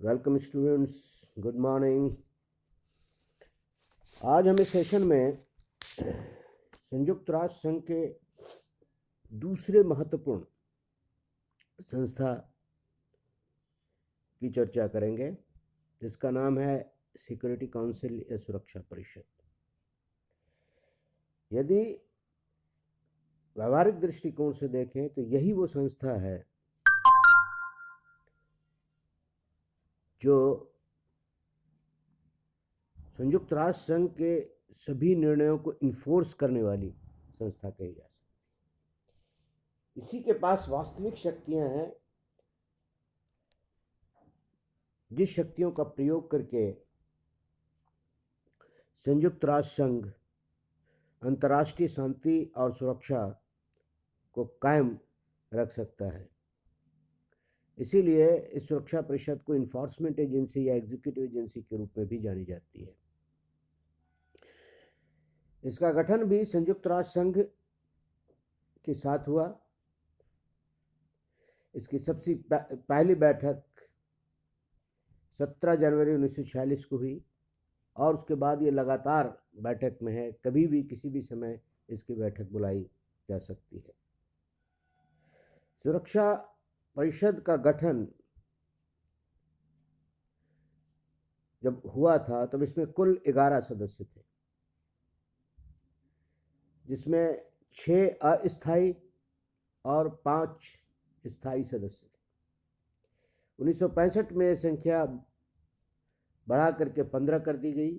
Welcome students, good morning. आज हम इस सेशन में संयुक्त राष्ट्र संघ के दूसरे महत्वपूर्ण संस्था की चर्चा करेंगे, जिसका नाम है सिक्योरिटी काउंसिल या सुरक्षा परिषद। यदि व्यवहारिक दृष्टिकोण से देखें तो यही वो संस्था है जो संयुक्त राष्ट्र संघ के सभी निर्णयों को इन्फोर्स करने वाली संस्था कही जा सकती है। इसी के पास वास्तविक शक्तियां हैं, जिस शक्तियों का प्रयोग करके संयुक्त राष्ट्र संघ अंतर्राष्ट्रीय शांति और सुरक्षा को कायम रख सकता है। इसीलिए इस सुरक्षा परिषद को इन्फोर्समेंट एजेंसी या एग्जीक्यूटिव एजेंसी के रूप में भी जानी जाती है। इसका गठन भी संयुक्त राष्ट्र संघ के साथ हुआ। इसकी सबसे पहली बैठक 17 जनवरी 1946 को हुई और उसके बाद ये लगातार बैठक में है। कभी भी किसी भी समय इसकी बैठक बुलाई जा सकती है। सुरक्षा परिषद का गठन जब हुआ था तब इसमें कुल 11 सदस्य थे, जिसमें 6 अस्थायी और 5 स्थायी सदस्य थे। 1965 में संख्या बढ़ा करके 15 कर दी गई,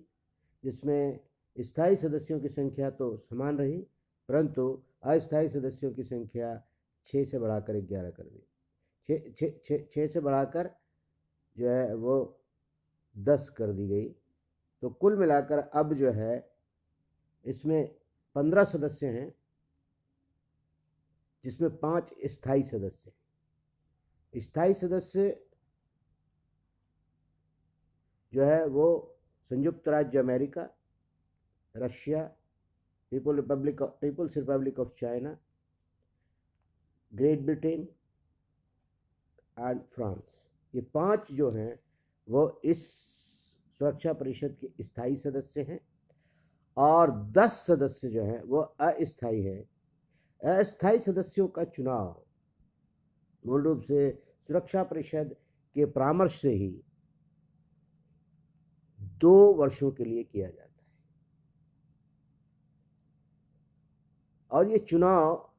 जिसमें स्थायी सदस्यों की संख्या तो समान रही, परंतु अस्थायी सदस्यों की संख्या 6 से बढ़ाकर 11 कर दी। 6 से बढ़ाकर जो है वो 10 कर दी गई। तो कुल मिलाकर अब जो है इसमें 15 सदस्य हैं, जिसमें 5 स्थायी सदस्य हैं। स्थायी सदस्य जो है वो संयुक्त राज्य America, Russia, People's Republic of China, Great Britain and France, ये 5 जो हैं वो इस सुरक्षा परिषद के स्थायी सदस्य हैं और 10 सदस्य जो हैं वो अस्थायी हैं। अस्थायी सदस्यों का चुनाव मूल रूप से सुरक्षा परिषद के परामर्श से ही 2 वर्षों के लिए किया जाता है और ये चुनाव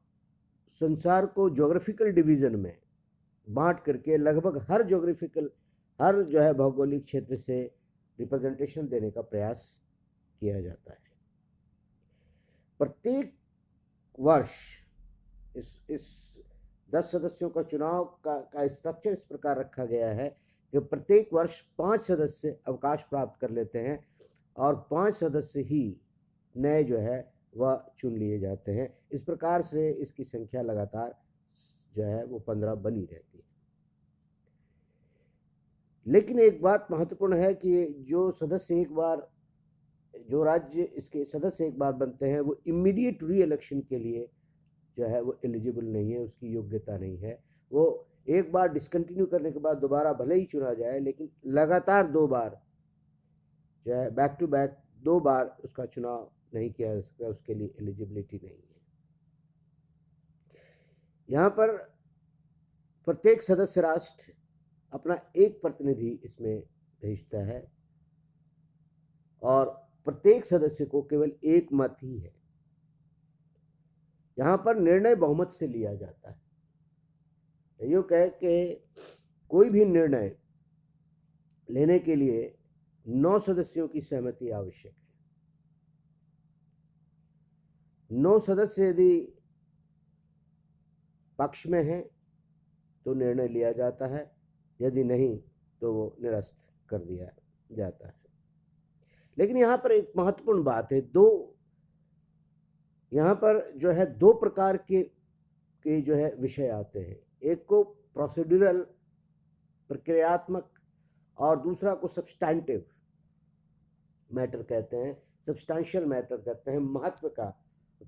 संसार को ज्योग्राफिकल डिवीजन में बांट करके लगभग हर जो है भौगोलिक क्षेत्र से रिप्रेजेंटेशन देने का प्रयास किया जाता है। प्रत्येक वर्ष इस 10 सदस्यों का चुनाव का स्ट्रक्चर इस प्रकार रखा गया है कि प्रत्येक वर्ष 5 सदस्य अवकाश प्राप्त कर लेते हैं और 5 सदस्य ही नए जो है वह चुन लिए जाते हैं। इस प्रकार से इसकी संख्या लगातार जो है वो 15 बनी रहती है। लेकिन एक बात महत्वपूर्ण है कि जो राज्य इसके सदस्य एक बार बनते हैं वो इमीडिएट री इलेक्शन के लिए जो है वो एलिजिबल नहीं है, उसकी योग्यता नहीं है। वो एक बार डिसकंटिन्यू करने के बाद दोबारा भले ही चुना जाए, लेकिन लगातार 2 बार जो है बैक टू बैक 2 बार उसका चुनाव नहीं किया जा सकता, उसके लिए एलिजिबिलिटी नहीं है। यहाँ पर प्रत्येक सदस्य राष्ट्र अपना एक प्रतिनिधि इसमें भेजता है और प्रत्येक सदस्य को केवल एक मत ही है। यहाँ पर निर्णय बहुमत से लिया जाता है। यूँ कह के कोई भी निर्णय लेने के लिए 9 सदस्यों की सहमति आवश्यक है। 9 सदस्य यदि पक्ष में हैं तो निर्णय लिया जाता है, यदि नहीं तो वो निरस्त कर दिया जाता है। लेकिन यहाँ पर एक महत्वपूर्ण बात है, यहाँ पर जो है 2 प्रकार के जो है विषय आते हैं। एक को प्रोसीड्यूरल प्रक्रियात्मक और दूसरा को सब्सटैंटिव मैटर कहते हैं, सब्सटैंशियल मैटर कहते हैं, महत्व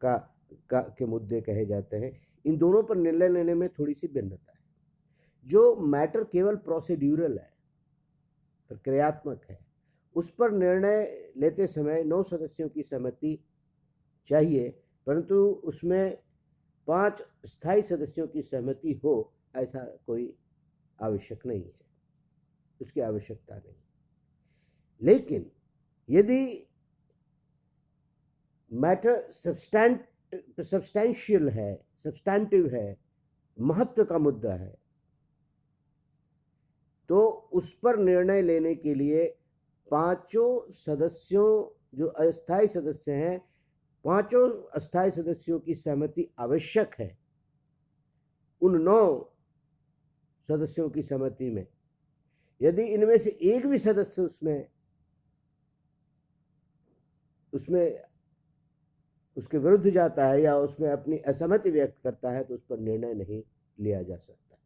के मुद्दे कहे जाते हैं। इन दोनों पर निर्णय लेने में थोड़ी सी भिन्नता है। जो मैटर केवल प्रोसीड्यूरल है, प्रक्रियात्मक है, उस पर निर्णय लेते समय 9 सदस्यों की सहमति चाहिए, परंतु उसमें 5 स्थायी सदस्यों की सहमति हो ऐसा कोई आवश्यक नहीं है, उसकी आवश्यकता नहीं। लेकिन यदि मैटर सब्सटैंशियल है, सब्सटैंटिव है, महत्व का मुद्दा है, तो उस पर निर्णय लेने के लिए 5 सदस्यों जो अस्थायी सदस्य हैं, 5 अस्थायी सदस्यों की सहमति आवश्यक है। उन 9 सदस्यों की सहमति में यदि इनमें से एक भी सदस्य उसमें उसके विरुद्ध जाता है या उसमें अपनी असहमति व्यक्त करता है तो उस पर निर्णय नहीं लिया जा सकता।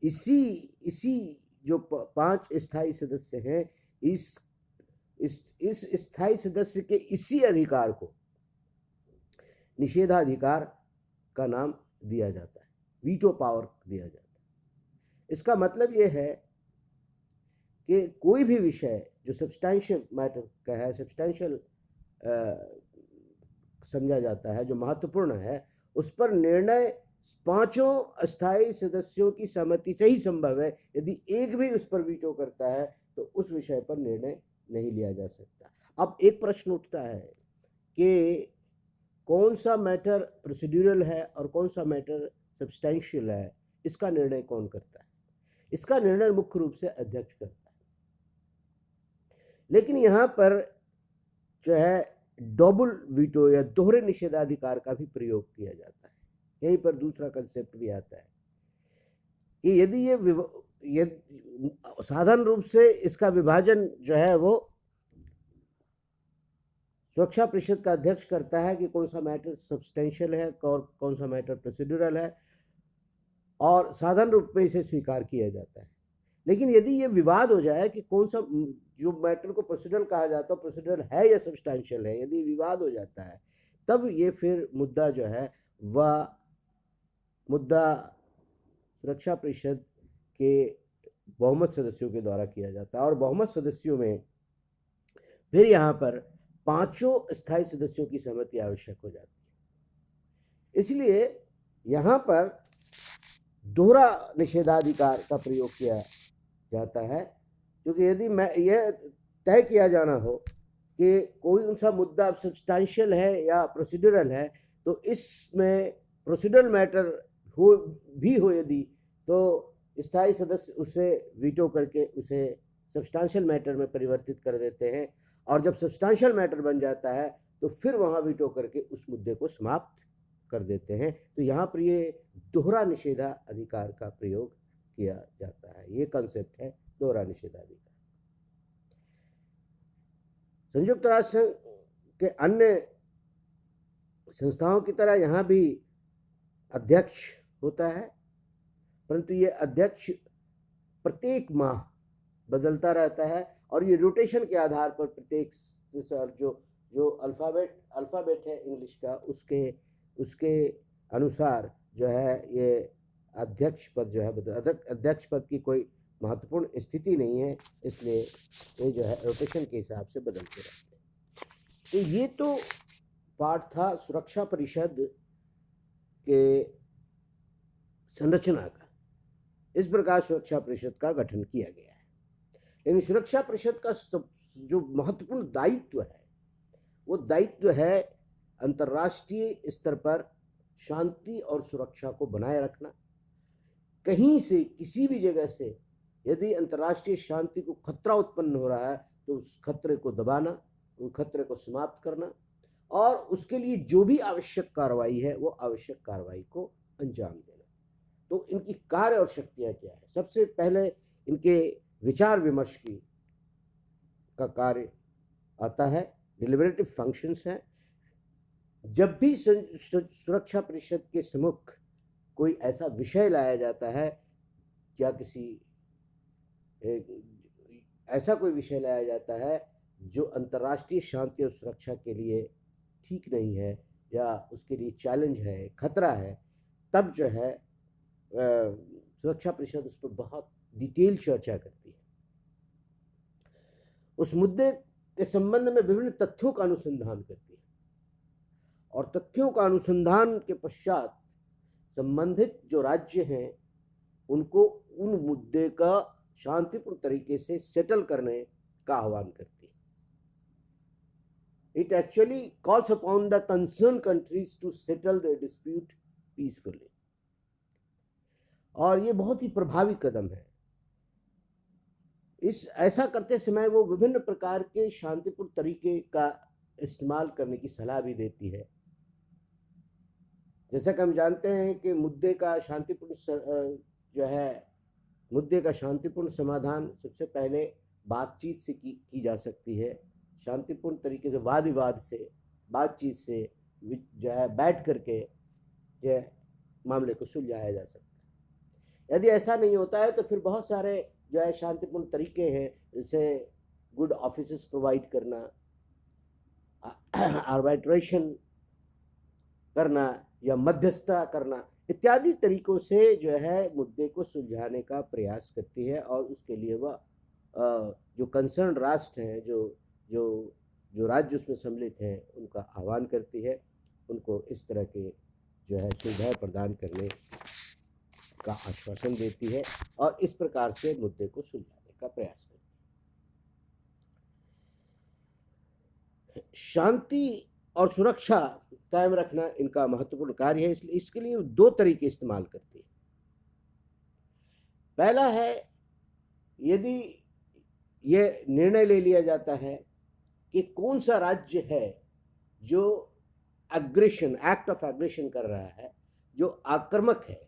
इसी जो 5 स्थायी सदस्य हैं, इस स्थायी सदस्य के इसी अधिकार को निषेधाधिकार का नाम दिया जाता है, वीटो पावर दिया जाता है। इसका मतलब यह है कि कोई भी विषय जो सब्सटैंशियल मैटर का है, सब्सटैंशियल समझा जाता है, जो महत्वपूर्ण है, उस पर निर्णय 5 अस्थायी सदस्यों की सहमति से ही संभव है। यदि एक भी उस पर वीटो करता है तो उस विषय पर निर्णय नहीं लिया जा सकता। अब एक प्रश्न उठता है कि कौन सा मैटर प्रोसीड्यूरल है और कौन सा मैटर सब्सटैंशियल है, इसका निर्णय कौन करता है? इसका निर्णय मुख्य रूप से अध्यक्ष करता है। लेकिन यहाँ पर जो है डबल वीटो या दोहरे निषेधाधिकार का भी प्रयोग किया जाता है। यहीं पर दूसरा कंसेप्ट भी आता है कि यदि ये साधारण रूप से इसका विभाजन जो है वो सुरक्षा परिषद का अध्यक्ष करता है कि कौन सा मैटर सब्सटेंशियल है और कौन सा मैटर प्रोसीड्यूरल है, और साधारण रूप में इसे स्वीकार किया जाता है। लेकिन यदि ये विवाद हो जाए कि कौन सा जो मैटर को प्रोसीड्यूरल कहा जाता है प्रोसीड्यूरल है या सब्सटेंशियल है, यदि विवाद हो जाता है तब ये फिर मुद्दा जो है वह मुद्दा सुरक्षा परिषद के बहुमत सदस्यों के द्वारा किया जाता है, और बहुमत सदस्यों में फिर यहाँ पर 5 स्थायी सदस्यों की सहमति आवश्यक हो जाती है। इसलिए यहाँ पर दोहरा निषेधाधिकार का प्रयोग किया जाता है, क्योंकि यदि यह तय किया जाना हो कि कोई उनसा मुद्दा सब्सटेंशियल है या प्रोसीड्यूरल है, तो इसमें प्रोसीड्यूरल मैटर हो यदि, तो स्थायी सदस्य उसे वीटो करके उसे सब्सटेंशियल मैटर में परिवर्तित कर देते हैं, और जब सब्सटेंशियल मैटर बन जाता है तो फिर वहाँ वीटो करके उस मुद्दे को समाप्त कर देते हैं। तो यहाँ पर ये दोहरा निषेधाधिकार का प्रयोग किया जाता है। ये कंसेप्ट है दोहरा निषेधाधिकार। संयुक्त राष्ट्र के अन्य संस्थाओं की तरह यहाँ भी अध्यक्ष होता है, परंतु ये अध्यक्ष प्रत्येक माह बदलता रहता है, और ये रोटेशन के आधार पर प्रत्येक जो अल्फ़ाबेट है इंग्लिश का, उसके अनुसार जो है ये अध्यक्ष पद जो है, अध्यक्ष पद की कोई महत्वपूर्ण स्थिति नहीं है, इसलिए ये जो है रोटेशन के हिसाब से बदलते रहते हैं। तो ये तो पार्ट था सुरक्षा परिषद के संरचना का। इस प्रकार सुरक्षा परिषद का गठन किया गया है। लेकिन सुरक्षा परिषद का जो महत्वपूर्ण दायित्व है वो दायित्व है अंतर्राष्ट्रीय स्तर पर शांति और सुरक्षा को बनाए रखना। कहीं से किसी भी जगह से यदि अंतर्राष्ट्रीय शांति को खतरा उत्पन्न हो रहा है तो उस खतरे को दबाना, उस खतरे को समाप्त करना, और उसके लिए जो भी आवश्यक कार्रवाई है वो आवश्यक कार्रवाई को अंजाम देना। तो इनकी कार्य और शक्तियाँ क्या है? सबसे पहले इनके विचार विमर्श का कार्य आता है, डिलिबरेटिव फंक्शंस हैं। जब भी सुरक्षा परिषद के सम्मुख कोई ऐसा विषय लाया जाता है या ऐसा कोई विषय लाया जाता है जो अंतर्राष्ट्रीय शांति और सुरक्षा के लिए ठीक नहीं है या उसके लिए चैलेंज है, खतरा है, तब जो है सुरक्षा परिषद उस पर बहुत डिटेल चर्चा करती है। उस मुद्दे के संबंध में विभिन्न तथ्यों का अनुसंधान करती है और तथ्यों का अनुसंधान के पश्चात संबंधित जो राज्य हैं उनको उन मुद्दे का शांतिपूर्ण तरीके से सेटल करने का आह्वान करती है। It actually calls upon the concerned countries to settle their dispute peacefully. और ये बहुत ही प्रभावी कदम है। ऐसा करते समय वो विभिन्न प्रकार के शांतिपूर्ण तरीके का इस्तेमाल करने की सलाह भी देती है। जैसा कि हम जानते हैं कि मुद्दे का शांतिपूर्ण समाधान सबसे पहले बातचीत से की जा सकती है। शांतिपूर्ण तरीके से वाद विवाद से, बातचीत से जो है बैठ करके जो है मामले को सुलझाया जा सकता है। यदि ऐसा नहीं होता है तो फिर बहुत सारे जो है शांतिपूर्ण तरीके हैं, जैसे गुड ऑफिसेस प्रोवाइड करना, आर्बिट्रेशन करना या मध्यस्थता करना इत्यादि तरीकों से जो है मुद्दे को सुलझाने का प्रयास करती है। और उसके लिए वह जो कंसर्न राष्ट्र हैं, जो राज्य उसमें सम्मिलित हैं, उनका आह्वान करती है, उनको इस तरह के जो है सुविधाएं प्रदान करने का आश्वासन देती है और इस प्रकार से मुद्दे को सुलझाने का प्रयास करती है। शांति और सुरक्षा कायम रखना इनका महत्वपूर्ण कार्य है, इसलिए इसके लिए दो तरीके इस्तेमाल करती है। पहला है, यदि ये निर्णय ले लिया जाता है कि कौन सा राज्य है जो एक्ट ऑफ एग्रेशन कर रहा है, जो आक्रामक है,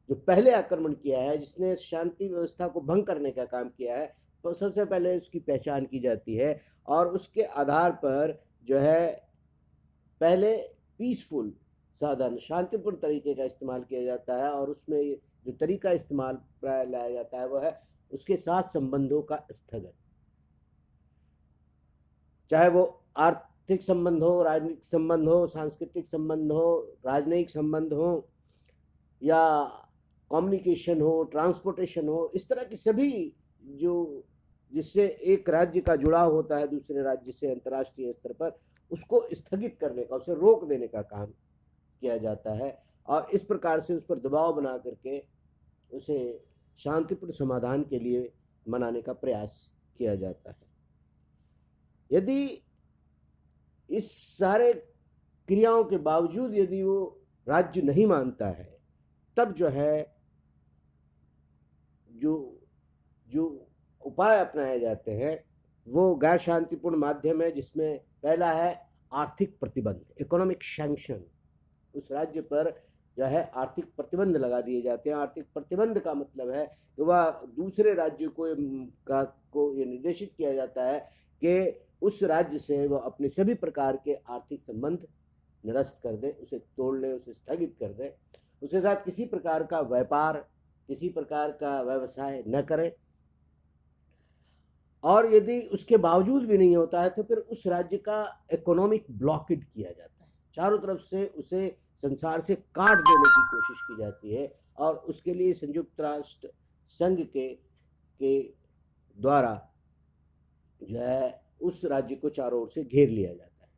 जो पहले आक्रमण किया है, जिसने शांति व्यवस्था को भंग करने का काम किया है, तो सबसे पहले उसकी पहचान की जाती है और उसके आधार पर जो है पहले पीसफुल साधन, शांतिपूर्ण तरीके का इस्तेमाल किया जाता है और उसमें जो तरीका इस्तेमाल प्राय लाया जाता है वह है उसके साथ संबंधों का स्थगन, चाहे वो आर्थिक संबंध हो, राजनीतिक संबंध हो, सांस्कृतिक संबंध हो, राजनयिक संबंध हो या कम्युनिकेशन हो, ट्रांसपोर्टेशन हो, इस तरह की सभी जो जिससे एक राज्य का जुड़ाव होता है दूसरे राज्य से अंतर्राष्ट्रीय स्तर पर, उसको स्थगित करने का, उसे रोक देने का काम किया जाता है और इस प्रकार से उस पर दबाव बना करके उसे शांतिपूर्ण समाधान के लिए मनाने का प्रयास किया जाता है। यदि इस सारे क्रियाओं के बावजूद यदि वो राज्य नहीं मानता है, तब जो है जो उपाय अपनाए जाते हैं वो गैर शांतिपूर्ण माध्यम है, जिसमें पहला है आर्थिक प्रतिबंध, इकोनॉमिक सैंक्शन। उस राज्य पर जो है आर्थिक प्रतिबंध लगा दिए जाते हैं। आर्थिक प्रतिबंध का मतलब है कि वह दूसरे राज्य को ये निर्देशित किया जाता है कि उस राज्य से वह अपने सभी प्रकार के आर्थिक संबंध निरस्त कर दे, उसे तोड़ ले, उसे स्थगित कर दे, उसके साथ किसी प्रकार का व्यापार, किसी प्रकार का व्यवसाय न करें। और यदि उसके बावजूद भी नहीं होता है तो फिर उस राज्य का इकोनॉमिक ब्लॉकेड किया जाता है, चारों तरफ से उसे संसार से काट देने की कोशिश की जाती है और उसके लिए संयुक्त राष्ट्र संघ के द्वारा जो है उस राज्य को चारों ओर से घेर लिया जाता है।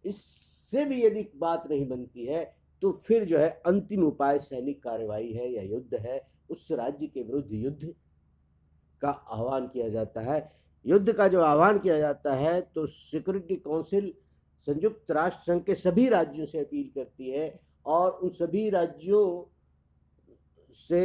इससे भी यदि बात नहीं बनती है तो फिर जो है अंतिम उपाय सैनिक कार्रवाई है या युद्ध है। उस राज्य के विरुद्ध युद्ध का आह्वान किया जाता है। युद्ध का जब आह्वान किया जाता है तो सिक्योरिटी काउंसिल संयुक्त राष्ट्र संघ के सभी राज्यों से अपील करती है और उन सभी राज्यों से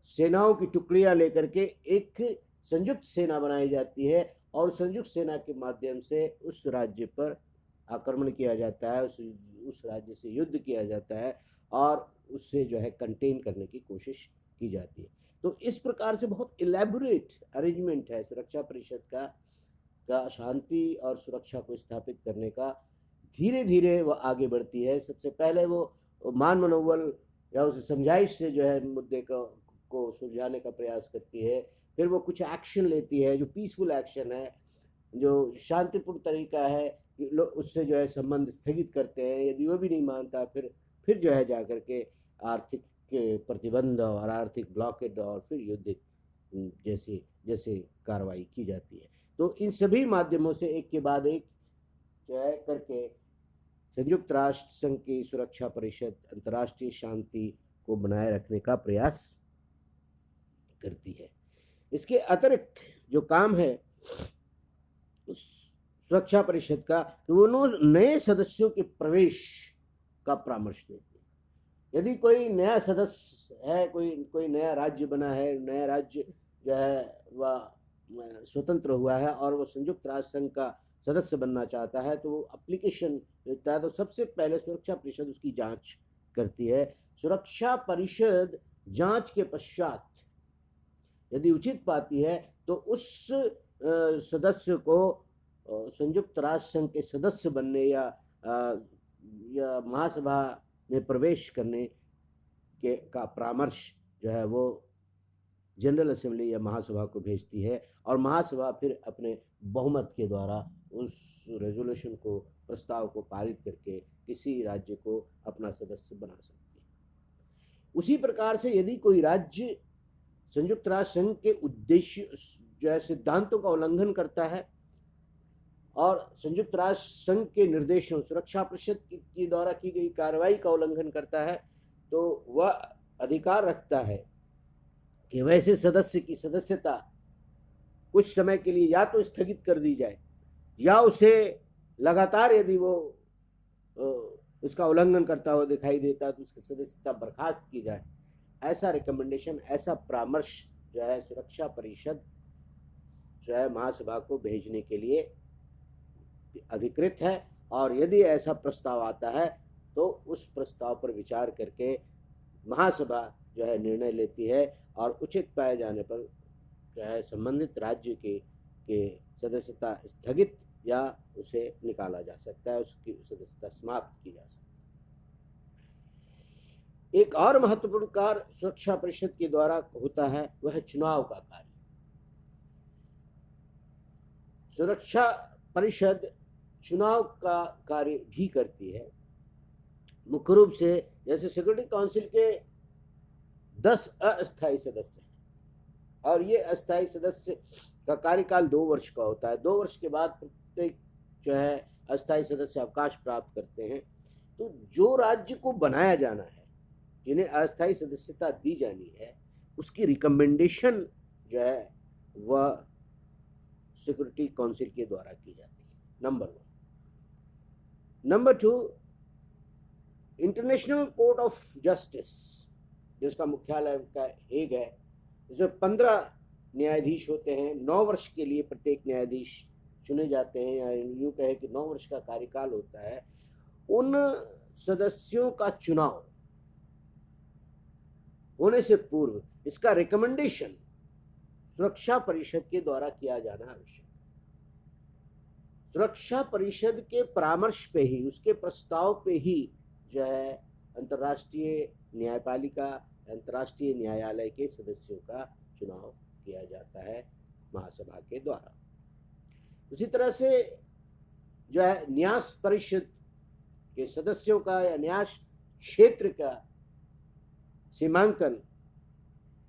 सेनाओं की टुकड़ियां लेकर के एक संयुक्त सेना बनाई जाती है और संयुक्त सेना के माध्यम से उस राज्य पर आक्रमण किया जाता है, उस राज्य से युद्ध किया जाता है और उससे जो है कंटेन करने की कोशिश की जाती है। तो इस प्रकार से बहुत इलेबोरेट अरेंजमेंट है सुरक्षा परिषद का शांति और सुरक्षा को स्थापित करने का। धीरे धीरे वह आगे बढ़ती है। सबसे पहले वो मान मनोबल या उस समझाइश से जो है मुद्दे को सुलझाने का प्रयास करती है। फिर वो कुछ एक्शन लेती है जो पीसफुल एक्शन है, जो शांतिपूर्ण तरीका है, उससे जो है संबंध स्थगित करते हैं। यदि वो भी नहीं मानता फिर जो है जाकर के आर्थिक प्रतिबंध और आर्थिक ब्लॉकेड और फिर युद्ध जैसे जैसे कार्रवाई की जाती है। तो इन सभी माध्यमों से एक के बाद एक जो है करके संयुक्त राष्ट्र संघ की सुरक्षा परिषद अंतर्राष्ट्रीय शांति को बनाए रखने का प्रयास करती है। इसके अतिरिक्त जो काम है सुरक्षा परिषद का, तो वो नए सदस्यों के प्रवेश का परामर्श देती है। यदि कोई नया सदस्य है, कोई नया राज्य बना है, नया राज्य जो है वह स्वतंत्र हुआ है और वो संयुक्त राष्ट्र संघ का सदस्य बनना चाहता है, तो वो एप्लीकेशन देता है, तो सबसे पहले सुरक्षा परिषद उसकी जांच करती है। सुरक्षा परिषद जांच के पश्चात यदि उचित पाती है तो उस सदस्य को संयुक्त राष्ट्र संघ के सदस्य बनने या महासभा में प्रवेश करने के का परामर्श जो है वो जनरल असेंबली या महासभा को भेजती है और महासभा फिर अपने बहुमत के द्वारा उस रेजोल्यूशन को, प्रस्ताव को पारित करके किसी राज्य को अपना सदस्य बना सकती है। उसी प्रकार से यदि कोई राज्य संयुक्त राष्ट्र संघ के उद्देश्य जो है सिद्धांतों का उल्लंघन करता है और संयुक्त राष्ट्र संघ के निर्देशों, सुरक्षा परिषद के द्वारा की गई कार्रवाई का उल्लंघन करता है, तो वह अधिकार रखता है कि वैसे सदस्य की सदस्यता कुछ समय के लिए या तो स्थगित कर दी जाए या उसे लगातार यदि वो उसका उल्लंघन करता हुआ दिखाई देता है तो उसकी सदस्यता बर्खास्त की जाए। ऐसा रिकमेंडेशन, ऐसा परामर्श जो है सुरक्षा परिषद जो है महासभा को भेजने के लिए अधिकृत है और यदि ऐसा प्रस्ताव आता है तो उस प्रस्ताव पर विचार करके महासभा जो है निर्णय लेती है और उचित पाए जाने पर जो है संबंधित राज्य के सदस्यता स्थगित या उसे निकाला जा सकता है, उसकी सदस्यता समाप्त की जा सकती है। एक और महत्वपूर्ण कार्य सुरक्षा परिषद के द्वारा होता है वह चुनाव का कार्य। सुरक्षा परिषद चुनाव का कार्य भी करती है। मुख्य रूप से जैसे सिक्योरिटी काउंसिल के 10 अस्थायी सदस्य हैं और ये अस्थायी सदस्य का कार्यकाल 2 वर्ष का होता है। 2 वर्ष के बाद प्रत्येक जो है अस्थायी सदस्य अवकाश प्राप्त करते हैं। तो जो राज्य को बनाया जाना है, जिन्हें अस्थायी सदस्यता दी जानी है, उसकी रिकमेंडेशन जो है वह सिक्योरिटी काउंसिल के द्वारा की जाती है, number 1। Number 2, international court of justice जिसका मुख्यालय का हेग है, इसमें 15 न्यायाधीश होते हैं। 9 वर्ष के लिए प्रत्येक न्यायाधीश चुने जाते हैं, या यूँ कहे कि 9 वर्ष का कार्यकाल होता है। उन सदस्यों का चुनाव होने से पूर्व इसका रिकमेंडेशन सुरक्षा परिषद के द्वारा किया जाना आवश्यक। सुरक्षा परिषद के परामर्श पे ही, उसके प्रस्ताव पे ही जो है अंतर्राष्ट्रीय न्यायपालिका, अंतर्राष्ट्रीय न्यायालय के सदस्यों का चुनाव किया जाता है महासभा के द्वारा। उसी तरह से जो है न्यास परिषद के सदस्यों का या न्यास क्षेत्र का सीमांकन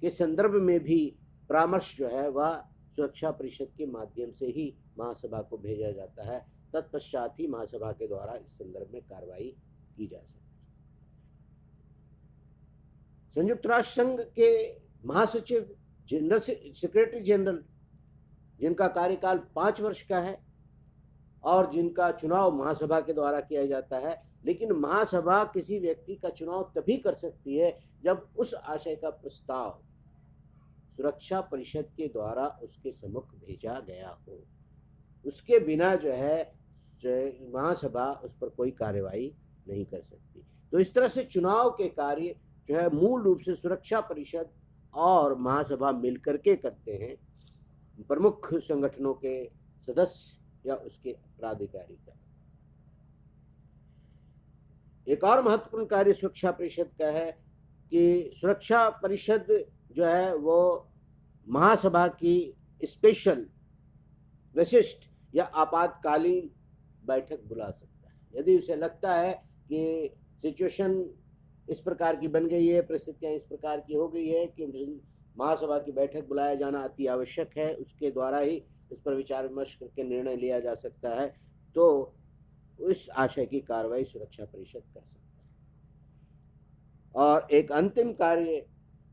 के संदर्भ में भी परामर्श जो है वह सुरक्षा परिषद के माध्यम से ही महासभा को भेजा जाता है। तत्पश्चात ही महासभा के द्वारा इस संदर्भ में कार्रवाई की जा सकती है। संयुक्त राष्ट्र संघ के महासचिव, जनरल सेक्रेटरी जनरल, जिनका कार्यकाल 5 वर्ष का है और जिनका चुनाव महासभा के द्वारा किया जाता है, लेकिन महासभा किसी व्यक्ति का चुनाव तभी कर सकती है जब उस आशय का प्रस्ताव सुरक्षा परिषद के द्वारा उसके सम्मुख भेजा गया हो। उसके बिना जो है महासभा उस पर कोई कार्रवाई नहीं कर सकती। तो इस तरह से चुनाव के कार्य जो है मूल रूप से सुरक्षा परिषद और महासभा मिलकर के करते हैं, प्रमुख संगठनों के सदस्य या उसके प्राधिकारी का। एक और महत्वपूर्ण कार्य सुरक्षा परिषद का है कि सुरक्षा परिषद जो है वो महासभा की स्पेशल, विशिष्ट या आपातकालीन बैठक बुला सकता है। यदि उसे लगता है कि सिचुएशन इस प्रकार की बन गई है, परिस्थितियां इस प्रकार की हो गई है कि महासभा की बैठक बुलाया जाना अति आवश्यक है, उसके द्वारा ही इस पर विचार विमर्श करके निर्णय लिया जा सकता है। तो इस आशय की कार्रवाई सुरक्षा परिषद कर सकता है। और एक अंतिम कार्य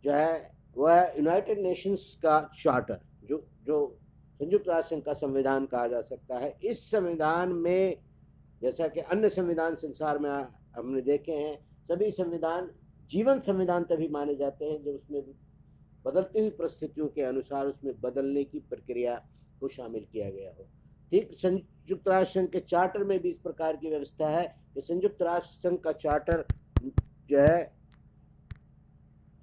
जो है वह यूनाइटेड नेशंस का चार्टर, जो संयुक्त राष्ट्र संघ का संविधान कहा जा सकता है। इस संविधान में जैसा कि अन्य संविधान संसार में हमने देखे हैं, सभी संविधान जीवन संविधान तभी माने जाते हैं जब उसमें बदलती हुई परिस्थितियों के अनुसार उसमें बदलने की प्रक्रिया को शामिल किया गया हो। ठीक संयुक्त राष्ट्र संघ के चार्टर में भी इस प्रकार की व्यवस्था है कि संयुक्त राष्ट्र संघ का चार्टर जो है,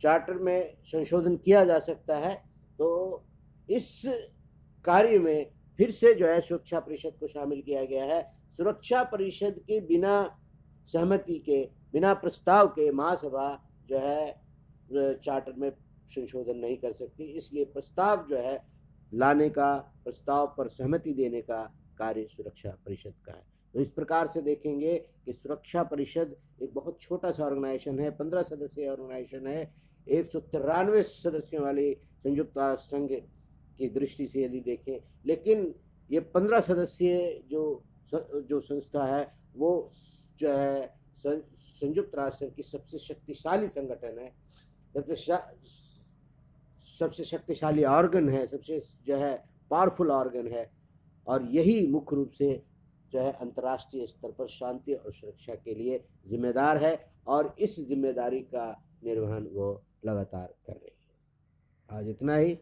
चार्टर में संशोधन किया जा सकता है। तो इस कार्य में फिर से जो है सुरक्षा परिषद को शामिल किया गया है। सुरक्षा परिषद के बिना सहमति के, बिना प्रस्ताव के महासभा जो है चार्टर में संशोधन नहीं कर सकती। इसलिए प्रस्ताव जो है लाने का, प्रस्ताव पर सहमति देने का कार्य सुरक्षा परिषद का है। तो इस प्रकार से देखेंगे कि सुरक्षा परिषद एक बहुत छोटा सा ऑर्गेनाइजेशन है, 15 सदस्यीय ऑर्गेनाइजेशन है। 193 सदस्यों वाली संयुक्त राष्ट्र संघ की दृष्टि से यदि देखें, लेकिन ये 15 सदस्यीय जो संस्था है वो जो है संयुक्त राष्ट्र की सबसे शक्तिशाली संगठन है, सबसे शक्तिशाली ऑर्गन है, सबसे जो है पावरफुल ऑर्गन है। और यही मुख्य रूप से जो है अंतर्राष्ट्रीय स्तर पर शांति और सुरक्षा के लिए जिम्मेदार है, और इस जिम्मेदारी का निर्वहन वो लगातार कर रही है। आज इतना ही।